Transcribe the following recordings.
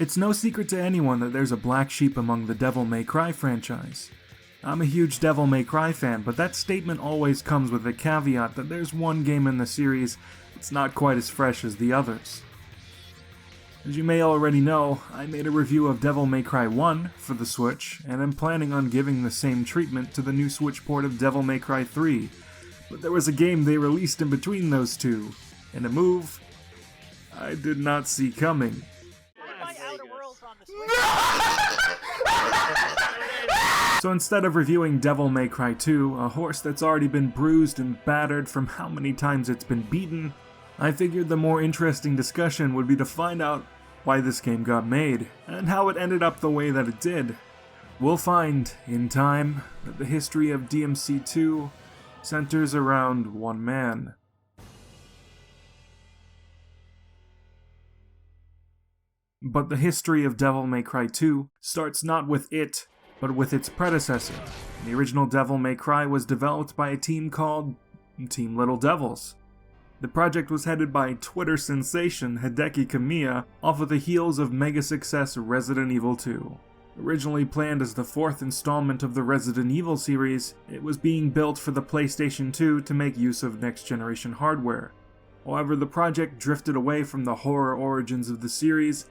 It's no secret to anyone that there's a black sheep among the Devil May Cry franchise. I'm a huge Devil May Cry fan, but that statement always comes with the caveat that there's one game in the series that's not quite as fresh as the others. As you may already know, I made a review of Devil May Cry 1 for the Switch, and am planning on giving the same treatment to the new Switch port of Devil May Cry 3, but there was a game they released in between those two, and a move I did not see coming. So instead of reviewing Devil May Cry 2, a horse that's already been bruised and battered from how many times it's been beaten, I figured the more interesting discussion would be to find out why this game got made, and how it ended up the way that it did. We'll find, in time, that the history of DMC2 centers around one man. But the history of Devil May Cry 2 starts not with it, but with its predecessor. The original Devil May Cry was developed by a team called Team Little Devils. The project was headed by Twitter sensation Hideaki Itsuno off of the heels of mega success Resident Evil 2. Originally planned as the fourth installment of the Resident Evil series, it was being built for the PlayStation 2 to make use of next-generation hardware. However, the project drifted away from the horror origins of the series,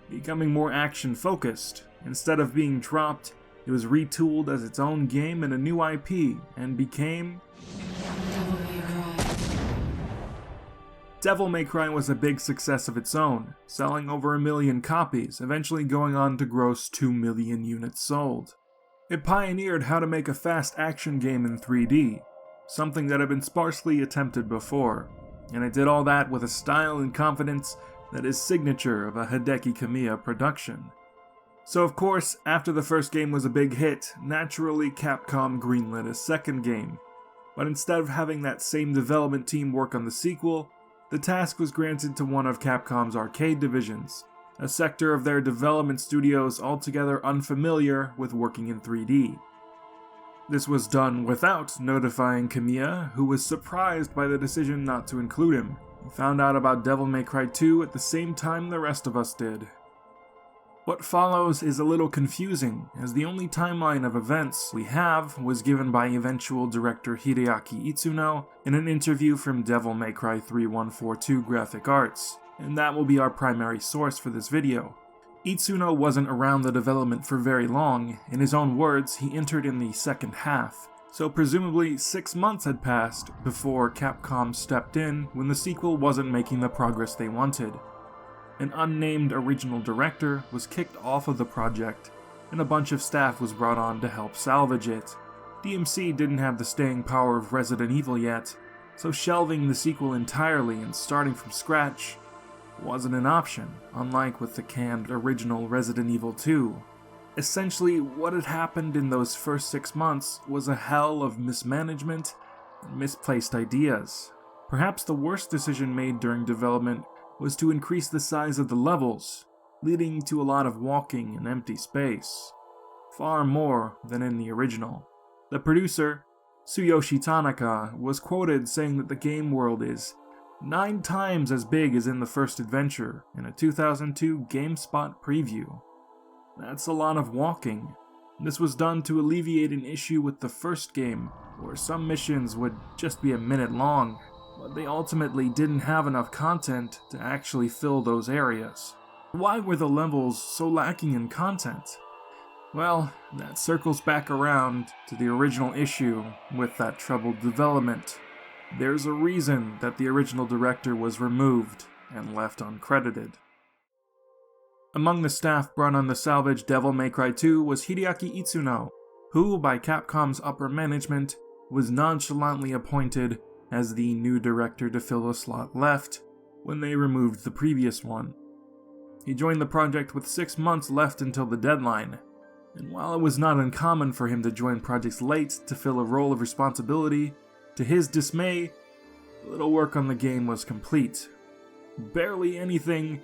becoming more action-focused. Instead of being dropped, it was retooled as its own game and a new IP, and became Devil May Cry was a big success of its own, selling over 1 million copies, eventually going on to gross 2 million units sold. It pioneered how to make a fast action game in 3D, something that had been sparsely attempted before, and it did all that with a style and confidence that is signature of a Hideaki Itsuno production. So of course, after the first game was a big hit, naturally Capcom greenlit a second game, but instead of having that same development team work on the sequel, the task was granted to one of Capcom's arcade divisions, a sector of their development studios altogether unfamiliar with working in 3D. This was done without notifying Kamiya, who was surprised by the decision not to include him. He found out about Devil May Cry 2 at the same time the rest of us did. What follows is a little confusing, as the only timeline of events we have was given by eventual director Hideaki Itsuno in an interview from Devil May Cry 3142 Graphic Arts, and that will be our primary source for this video. Itsuno wasn't around the development for very long. In his own words, he entered in the second half, so presumably 6 months had passed before Capcom stepped in when the sequel wasn't making the progress they wanted. An unnamed original director was kicked off of the project, and a bunch of staff was brought on to help salvage it. DMC didn't have the staying power of Resident Evil yet, so shelving the sequel entirely and starting from scratch wasn't an option, unlike with the canned original Resident Evil 2. Essentially, what had happened in those first 6 months was a hell of mismanagement and misplaced ideas. Perhaps the worst decision made during development was to increase the size of the levels, leading to a lot of walking and empty space. Far more than in the original. The producer, Tsuyoshi Tanaka, was quoted saying that the game world is 9 times as big as in the first adventure in a 2002 GameSpot preview. That's a lot of walking. This was done to alleviate an issue with the first game, where some missions would just be a minute long, but they ultimately didn't have enough content to actually fill those areas. Why were the levels so lacking in content? Well, that circles back around to the original issue with that troubled development. There's a reason that the original director was removed and left uncredited. Among the staff brought on the salvage Devil May Cry 2 was Hideaki Itsuno, who, by Capcom's upper management, was nonchalantly appointed as the new director to fill a slot left when they removed the previous one. He joined the project with 6 months left until the deadline, and while it was not uncommon for him to join projects late to fill a role of responsibility, to his dismay, little work on the game was complete. Barely anything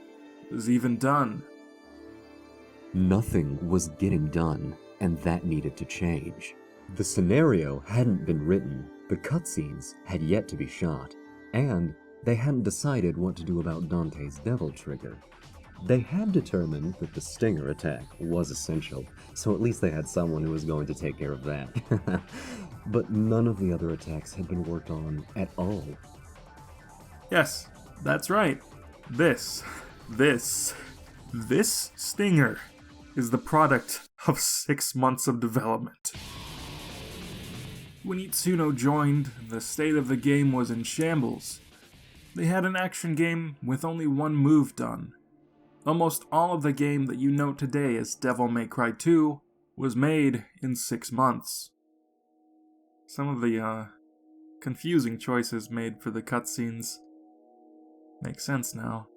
was even done. Nothing was getting done, and that needed to change. The scenario hadn't been written, the cutscenes had yet to be shot, and they hadn't decided what to do about Dante's Devil Trigger. They had determined that the stinger attack was essential, so at least they had someone who was going to take care of that. But none of the other attacks had been worked on at all. Yes, that's right. This stinger is the product of 6 months of development. When Itsuno joined, the state of the game was in shambles. They had an action game with only one move done. Almost all of the game that you know today as Devil May Cry 2 was made in 6 months. Some of the confusing choices made for the cutscenes make sense now.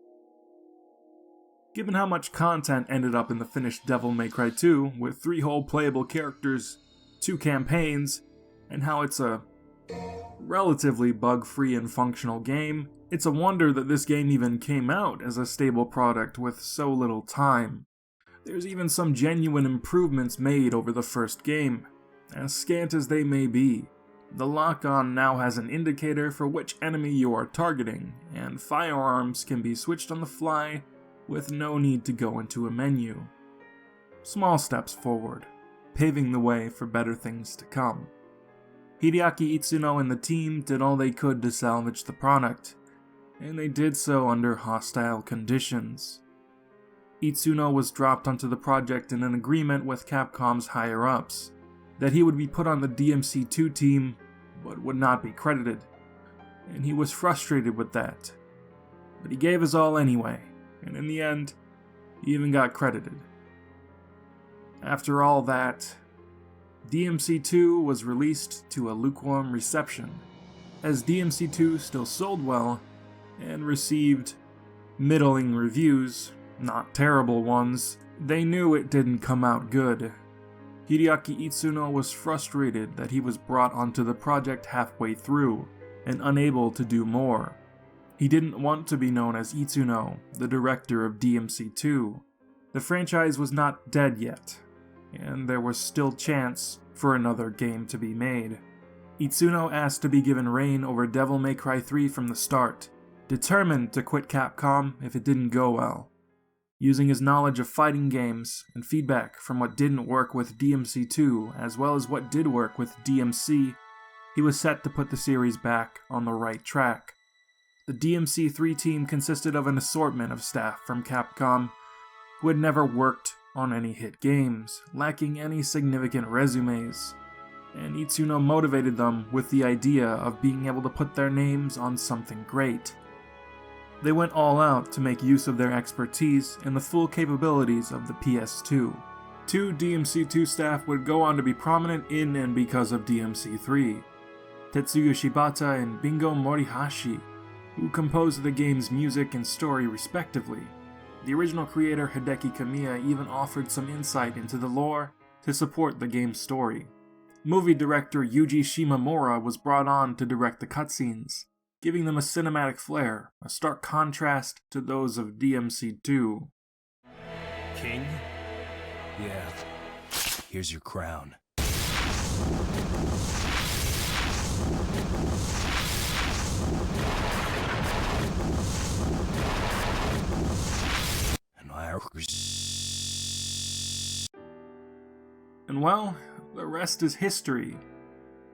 Given how much content ended up in the finished Devil May Cry 2, with 3 whole playable characters, 2 campaigns, and how it's a relatively bug-free and functional game, it's a wonder that this game even came out as a stable product with so little time. There's even some genuine improvements made over the first game, as scant as they may be. The lock-on now has an indicator for which enemy you are targeting, and firearms can be switched on the fly with no need to go into a menu. Small steps forward, paving the way for better things to come. Hideaki Itsuno and the team did all they could to salvage the product, and they did so under hostile conditions. Itsuno was dropped onto the project in an agreement with Capcom's higher-ups, that he would be put on the DMC2 team, but would not be credited, and he was frustrated with that. But he gave his all anyway, and in the end, he even got credited. After all that, DMC2 was released to a lukewarm reception, as DMC2 still sold well and received middling reviews, not terrible ones. They knew it didn't come out good. Hideaki Itsuno was frustrated that he was brought onto the project halfway through and unable to do more. He didn't want to be known as Itsuno, the director of DMC2. The franchise was not dead yet, and there was still chance for another game to be made. Itsuno asked to be given reign over Devil May Cry 3 from the start, determined to quit Capcom if it didn't go well. Using his knowledge of fighting games and feedback from what didn't work with DMC2 as well as what did work with DMC, he was set to put the series back on the right track. The DMC3 team consisted of an assortment of staff from Capcom who had never worked on any hit games, lacking any significant resumes, and Itsuno motivated them with the idea of being able to put their names on something great. They went all out to make use of their expertise and the full capabilities of the PS2. 2 DMC2 staff would go on to be prominent in and because of DMC3. Tetsuya Shibata and Bingo Morihashi, who composed the game's music and story respectively. The original creator Hideki Kamiya even offered some insight into the lore to support the game's story. Movie director Yuji Shimamura was brought on to direct the cutscenes, giving them a cinematic flair, a stark contrast to those of DMC2. King? Yeah. Here's your crown. And well, the rest is history.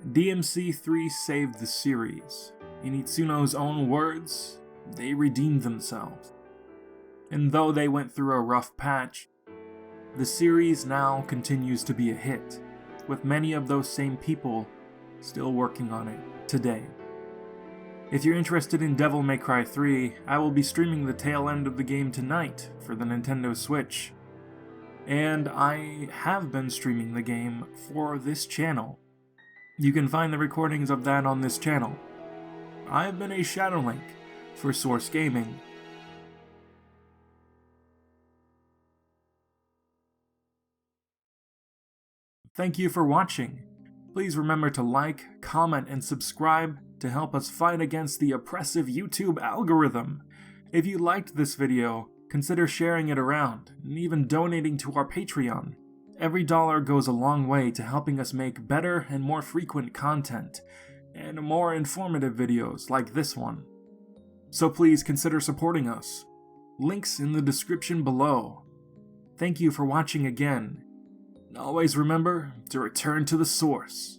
DMC3 saved the series. In Itsuno's own words, they redeemed themselves. And though they went through a rough patch, the series now continues to be a hit, with many of those same people still working on it today. If you're interested in Devil May Cry 3, I will be streaming the tail end of the game tonight for the Nintendo Switch. And I have been streaming the game for this channel. You can find the recordings of that on this channel. I've been a Shadow Link for Source Gaming. Thank you for watching. Please remember to like, comment, and subscribe to help us fight against the oppressive YouTube algorithm. If you liked this video, consider sharing it around, and even donating to our Patreon. Every dollar goes a long way to helping us make better and more frequent content, and more informative videos like this one. So please consider supporting us. Links in the description below. Thank you for watching again. And always remember to return to the source.